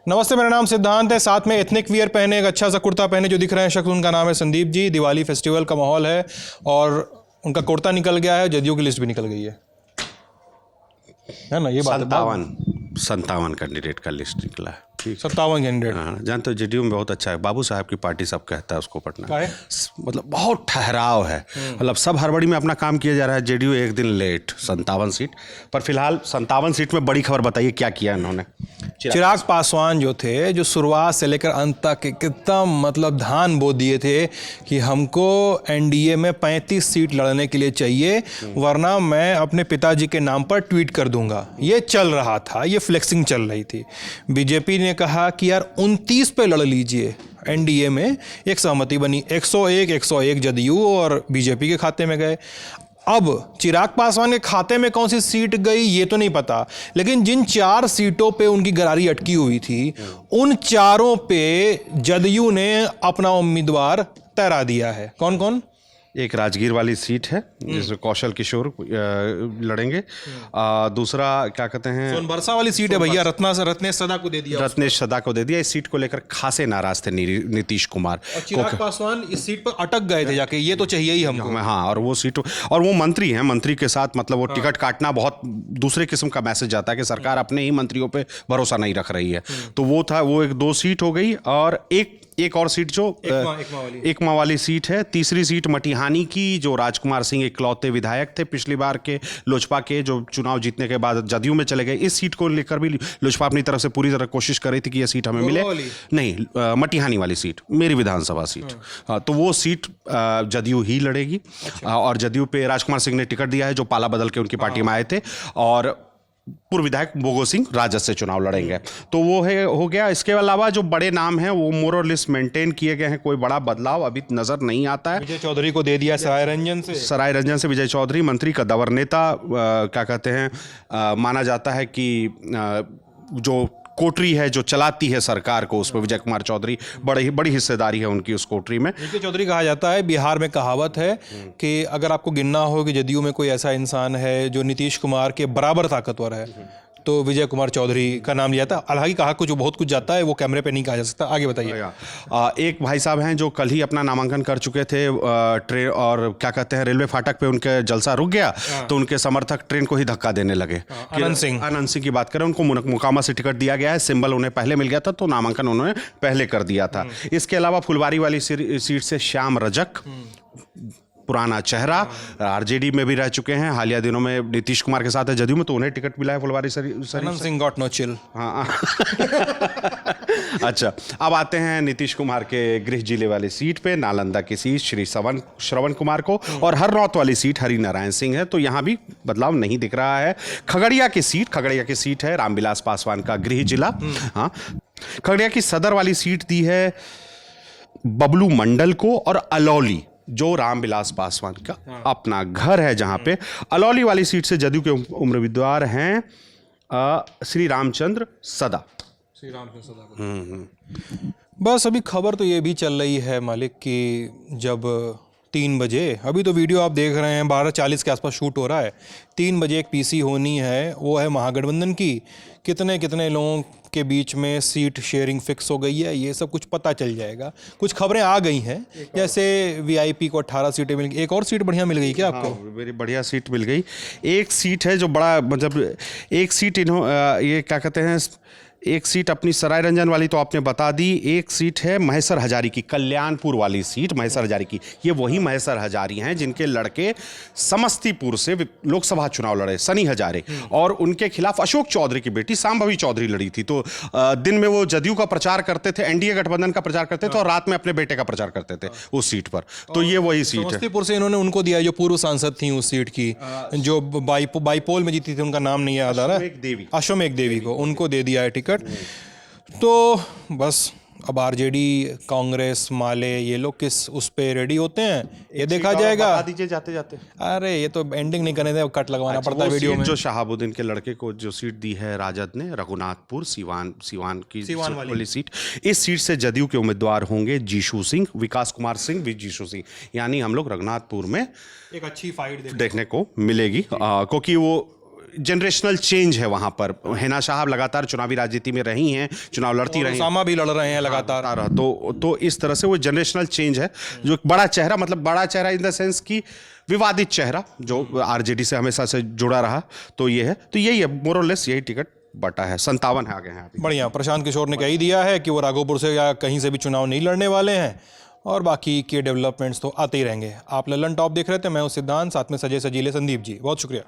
नमस्ते, मेरा नाम सिद्धांत है। साथ में एथनिक वियर पहने, एक अच्छा सा कुर्ता पहने जो दिख रहे हैं शख्स, उनका नाम है संदीप जी। दिवाली फेस्टिवल का माहौल है और उनका कुर्ता निकल गया है, जदयू की लिस्ट भी निकल गई है ना? ये बात है। 57 कैंडिडेट का लिस्ट निकला है। 57 कैंडिडेट। हाँ, जानते हो जेडीयू में बहुत अच्छा है, बाबू साहब की पार्टी सब कहता है उसको पटना क्या है? मतलब बहुत ठहराव है, मतलब सब हड़बड़ी में अपना काम किया जा रहा है। जेडीयू एक दिन लेट 57 सीट पर, फिलहाल 57 सीट में बड़ी खबर बताइए क्या किया इन्होंने। चिराग पासवान जो थे, जो शुरुआत से लेकर अंत तक कितना मतलब धान बो दिए थे कि हमको एनडीए में 35 सीट लड़ने के लिए चाहिए, वरना मैं अपने पिताजी के नाम पर ट्वीट कर दूंगा। ये चल रहा था, ये फ्लेक्सिंग चल रही थी। बीजेपी ने कहा कि यार 29 पे लड़ लीजिए। एनडीए में एक सहमति बनी, 101 जदयू और बीजेपी के खाते में गए। अब चिराग पासवान के खाते में कौन सी सीट गई ये तो नहीं पता, लेकिन जिन 4 सीटों पे उनकी गरारी अटकी हुई थी, उन चारों पे जदयू ने अपना उम्मीदवार तैरा दिया है। कौन कौन? एक राजगीर वाली सीट है जिसमें कौशल किशोर लड़ेंगे। दूसरा क्या कहते हैं, सोनबरसा वाली सीट है भैया, रत्नेश सदा को दे दिया। रत्नेश सदा को दे दिया। इस सीट को लेकर खासे नाराज थे नीतीश कुमार। चिराग पासवान इस सीट पर अटक गए थे जाके, ये तो चाहिए ही हमको। हाँ, और वो सीट, और वो मंत्री हैं, मंत्री के साथ मतलब वो टिकट काटना बहुत दूसरे किस्म का मैसेज जाता है कि सरकार अपने ही मंत्रियों पे भरोसा नहीं रख रही है। तो वो था, वो एक 2 सीट हो गई। और एक और सीट जो एकमा वाली सीट है। तीसरी सीट मटिहानी की, जो राजकुमार सिंह इकलौते विधायक थे पिछली बार के लोजपा के, जो चुनाव जीतने के बाद जदयू में चले गए। इस सीट को लेकर भी लोजपा अपनी तरफ से पूरी तरह कोशिश कर रही थी कि यह सीट हमें मिले। नहीं, मटिहानी वाली सीट मेरी विधानसभा सीट। तो वो सीट जदयू ही लड़ेगी। और जदयू पे राजकुमार सिंह ने टिकट दिया है, जो पाला बदल के उनकी पार्टी में आए थे। और पूर्व विधायक बोगो सिंह राजद से चुनाव लड़ेंगे। तो वो है, हो गया। इसके अलावा जो बड़े नाम हैं वो मोर और लेस मेंटेन किए गए हैं, कोई बड़ा बदलाव अभी नजर नहीं आता है। विजय चौधरी को दे दिया सराय रंजन से विजय चौधरी मंत्री का दवर नेता, क्या कहते हैं, माना जाता है कि जो कोटरी है जो चलाती है सरकार को, उसमें विजय कुमार चौधरी बड़ी हिस्सेदारी है उनकी उस कोटरी में। विजय चौधरी कहा जाता है, बिहार में कहावत है कि अगर आपको गिनना हो कि जदयू में कोई ऐसा इंसान है जो नीतीश कुमार के बराबर ताकतवर है, तो विजय कुमार चौधरी का नाम लिया था। हालांकि कहा कुछ बहुत कुछ जाता है, वो कैमरे पे नहीं कहा जा सकता। आगे बताइए। एक भाई साहब हैं जो कल ही अपना नामांकन कर चुके थे ट्रेन, और क्या कहते हैं, रेलवे फाटक पे उनके जलसा रुक गया तो उनके समर्थक ट्रेन को ही धक्का देने लगे। आनंद सिंह की बात करें, उनको मोकामा से टिकट दिया गया है, सिंबल उन्हें पहले मिल गया था तो नामांकन उन्होंने पहले कर दिया था। इसके अलावा फुलवारी वाली सीट से श्याम रजक, पुराना चेहरा, आरजेडी में भी रह चुके हैं, हालिया दिनों में नीतीश कुमार के साथ है जदयू में, तो उन्हें टिकट मिला है फुलवारी Anand Singh got no chill. हाँ। अच्छा, अब आते हैं नीतीश कुमार के गृह जिले वाली सीट पे, नालंदा की सीट श्री श्रवण कुमार को, और हरनौत वाली सीट हरि नारायण सिंह है। तो यहाँ भी बदलाव नहीं दिख रहा है। खगड़िया की सीट है रामविलास पासवान का गृह जिला। हाँ, खगड़िया की सदर वाली सीट दी है बबलू मंडल को, और अलौली जो रामविलास पासवान का अपना घर है, जहां पे अलौली वाली सीट से जदयू के उम्मीदवार हैं श्री रामचंद्र सदा। बस अभी खबर तो ये भी चल रही है मालिक कि जब 3 बजे, अभी तो वीडियो आप देख रहे हैं 12:40 के आसपास शूट हो रहा है, 3 बजे एक पीसी होनी है, वो है महागठबंधन की। कितने लोगों के बीच में सीट शेयरिंग फिक्स हो गई है, ये सब कुछ पता चल जाएगा। कुछ खबरें आ गई हैं, जैसे वीआईपी को 18 सीटें मिल गई। एक और सीट बढ़िया मिल गई क्या आपको? मेरी बढ़िया सीट मिल गई। एक सीट है जो बड़ा, मतलब एक सीट ये क्या कहते हैं, एक सीट अपनी सराय रंजन वाली तो आपने बता दी। एक सीट है महेसर हजारी की, कल्याणपुर वाली सीट महेसर हजारी की। ये वही महेसर हजारी हैं जिनके लड़के समस्तीपुर से लोकसभा चुनाव लड़े, सनी हजारे, और उनके खिलाफ अशोक चौधरी की बेटी सांभवी चौधरी लड़ी थी। तो दिन में वो जदयू का प्रचार करते थे, एनडीए गठबंधन का प्रचार करते थे, और रात में अपने बेटे का प्रचार करते थे उस सीट पर। तो ये वही सीट है। समस्तीपुर से इन्होंने उनको दिया, जो पूर्व सांसद थी उस सीट की, जो बाईपोल में जीती थी, उनका नाम नहीं याद आ रहा है, अश्वमेघ देवी को, उनको दे दिया है टिकट। तो बस अब आरजेडी, कांग्रेस, माले, ये लोग किस उस पे रेडी होते हैं, ये देखा जाएगा। बता दीजिए जाते जाते। अरे ये तो एंडिंग नहीं करने दे, कट लगवाना पड़ता है वीडियो में। जो शहाबुद्दीन के लड़के को जो सीट दी है राजद ने, रघुनाथपुर सीवान वाली सीट, इस सीट से जदयू के उम्मीदवार होंगे जीशु सिंह, विकास कुमार सिंह जीशु सिंह। यानी हम लोग रघुनाथपुर में एक अच्छी फाइट देखने को मिलेगी, क्योंकि वो जनरेशनल चेंज है वहाँ पर। हिना साहब लगातार चुनावी राजनीति में रही हैं, चुनाव लड़ती रही हैं, उसामा भी लड़ रहे हैं लगातार। तो इस तरह से वो जनरेशनल चेंज है, जो एक बड़ा चेहरा, मतलब बड़ा चेहरा इन द सेंस की विवादित चेहरा जो आरजेडी से हमेशा से जुड़ा रहा, तो ये है, तो यही है मोर और लेस, यही टिकट बटा है। 57 है आगे हैं अभी। बढ़िया। प्रशांत किशोर ने कह ही दिया है कि वो राघोपुर से या कहीं से भी चुनाव नहीं लड़ने वाले हैं, और बाकी के डेवलपमेंट्स तो आते ही रहेंगे। आप ललन टॉप देख रहे थे, मैं हूं सिद्धांत, साथ में सजे सजीले संदीप जी। बहुत शुक्रिया।